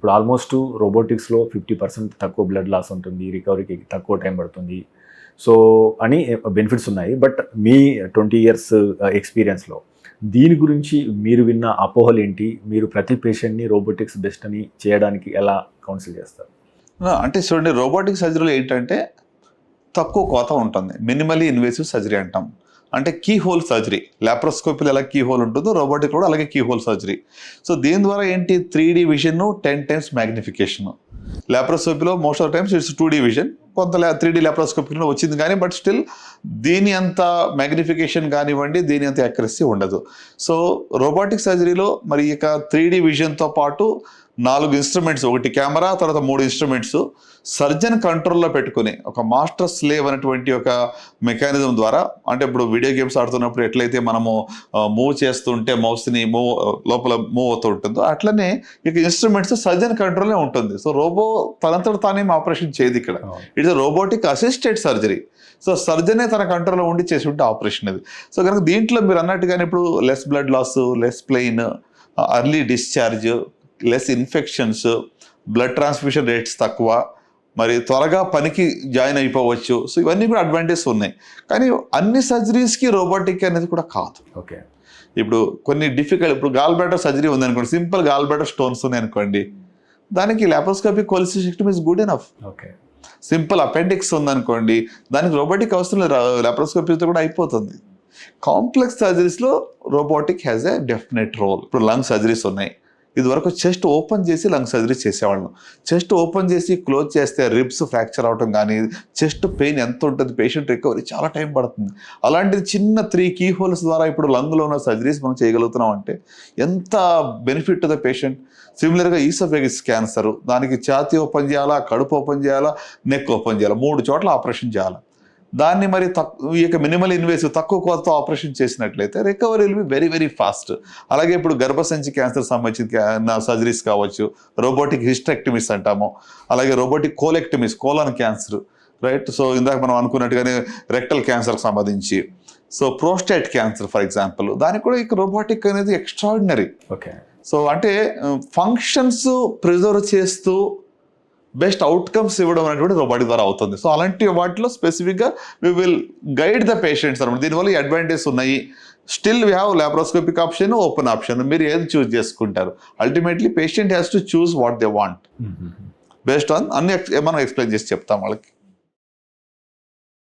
ఇప్పుడు ఆల్మోస్ట్ రోబోటిక్స్లో 50% తక్కువ blood loss ఉంటుంది, రికవరీకి తక్కువ టైం పడుతుంది, సో అని బెనిఫిట్స్ ఉన్నాయి. బట్ మీ 20 years ఎక్స్పీరియన్స్లో దీని గురించి మీరు విన్న అపోహలు ఏంటి? మీరు ప్రతి పేషెంట్ని రోబోటిక్స్ బెస్ట్ అని చేయడానికి ఎలా కౌన్సిల్ చేస్తారు? అంటే చూడండి, రోబోటిక్ సర్జరీలో ఏంటంటే తక్కువ కోత ఉంటుంది, మినిమలీ ఇన్వేసివ్ సర్జరీ అంటాం. అంటే కీ హోల్ సర్జరీ, లాప్రోస్కోపీలో ఎలా కీ హోల్ ఉంటుందో రోబోటిక్ కూడా అలాగే కీ హోల్ సర్జరీ. సో దీని ద్వారా ఏంటి, 3D విజన్ 10 times మ్యాగ్నిఫికేషన్. లాప్రోస్కోపీలో most of times it's 2D vision, కొంత 3D లాప్రోస్కోపీలో వచ్చింది కానీ బట్ స్టిల్ దీని అంత మ్యాగ్నిఫికేషన్ కానివ్వండి, దీని అంత యాక్యురసీ ఉండదు. సో రోబోటిక్ సర్జరీలో మరి ఇక 3D విజన్తో పాటు 4 ఇన్స్ట్రుమెంట్స్, ఒకటి కెమెరా, తర్వాత 3 ఇన్స్ట్రుమెంట్స్ సర్జన్ కంట్రోల్లో పెట్టుకుని ఒక మాస్టర్ స్లేవ్ అనేటువంటి ఒక మెకానిజం ద్వారా, అంటే ఇప్పుడు వీడియో గేమ్స్ ఆడుతున్నప్పుడు ఎట్లయితే మనము మూవ్ చేస్తుంటే మౌస్ని లోపల మూవ్ అవుతూ ఉంటుందో అట్లనే ఇక ఇన్స్ట్రుమెంట్స్ సర్జన్ కంట్రోల్లో ఉంటుంది. సో రోబో తనంతట తానేం ఆపరేషన్ చేయదు ఇక్కడ, it's robotic assisted surgery. So సర్జనే తన కంట్రోల్లో ఉండి చేసి ఉంటే ఆపరేషన్ అది. సో కనుక దీంట్లో మీరు అన్నట్టుగానే ఇప్పుడు less blood loss, less pain, early discharge, less infections, blood transfusion rates తక్కువ, మరి త్వరగా పనికి జాయిన్ అయిపోవచ్చు. సో ఇవన్నీ కూడా అడ్వాంటేజెస్ ఉన్నాయి. కానీ అన్ని సర్జరీస్కి రోబోటిక్ అనేది కూడా కాదు. ఓకే, ఇప్పుడు కొన్ని డిఫికల్ట్, ఇప్పుడు గాల్ బ్లాడర్ సర్జరీ ఉందనుకోండి, సింపుల్ గాల్ బ్లాడర్ స్టోన్స్ ఉన్నాయి అనుకోండి, దానికి laparoscopic cholecystectomy is good enough. Okay, simple appendix ఉందనుకోండి, దానికి రోబోటిక్ అవసరం లేదు, లాప్రోస్కోపీతో కూడా అయిపోతుంది. కాంప్లెక్స్ సర్జరీస్లో robotic has a definite role. ఇప్పుడు లంగ్ సర్జరీస్ ఉన్నాయి, ఇదివరకు చెస్ట్ ఓపెన్ చేసి లంగ్ సర్జరీ చేసేవాళ్ళం. చెస్ట్ ఓపెన్ చేసి క్లోజ్ చేస్తే రిబ్స్ ఫ్రాక్చర్ అవటం కానీ, చెస్ట్ పెయిన్ ఎంత ఉంటుంది, పేషెంట్ రికవరీ చాలా టైం పడుతుంది. అలాంటిది చిన్న 3 కీ హోల్స్ ద్వారా ఇప్పుడు లంగ్లో ఉన్న సర్జరీస్ మనం చేయగలుగుతున్నాం అంటే ఎంత బెనిఫిట్ టు ద పేషెంట్. సిమిలర్గా ఈసోఫేగస్ క్యాన్సర్, దానికి ఛాతీ ఓపెన్ చేయాలా, కడుపు ఓపెన్ చేయాలా, నెక్ ఓపెన్ చేయాలా, 3 చోట్ల ఆపరేషన్ చేయాలి. దాన్ని మరి ఇక మినిమల్ ఇన్వేసివ్ తక్కువ కోతతో ఆపరేషన్ చేసినట్లయితే recovery will be very very fast. అలాగే ఇప్పుడు గర్భసంచి క్యాన్సర్ సంబంధించిన సర్జరీస్ కావచ్చు, రోబోటిక్ హిస్టెక్టమీస్ అంటాము, అలాగే robotic colectomies, colon cancer, right. So ఇందాక మనం అనుకున్నట్టుగానే రెక్టల్ క్యాన్సర్కి సంబంధించి, so prostate cancer for example, దానికి కూడా ఇక రోబోటిక్ అనేది ఎక్స్ట్రాడినరీ. ఓకే, సో అంటే ఫంక్షన్స్ ప్రిజర్వ్ చేస్తూ బెస్ట్ అవుట్కమ్స్ ఇవ్వడం అనేటువంటి రోబోటిక్ ద్వారా అవుతుంది. సో అలాంటి వాటిలో స్పెసిఫిక్గా we will guide the patients అనమాట. దీనివల్ల ఈ అడ్వాంటేజెస్ ఉన్నాయి. Still we have laparoscopic option, open option, మీరు ఏది చూస్ చేసుకుంటారు. Ultimately patient has to choose what they want based on అన్ని మనం ఎక్స్ప్లెయిన్ చేసి చెప్తాం వాళ్ళకి.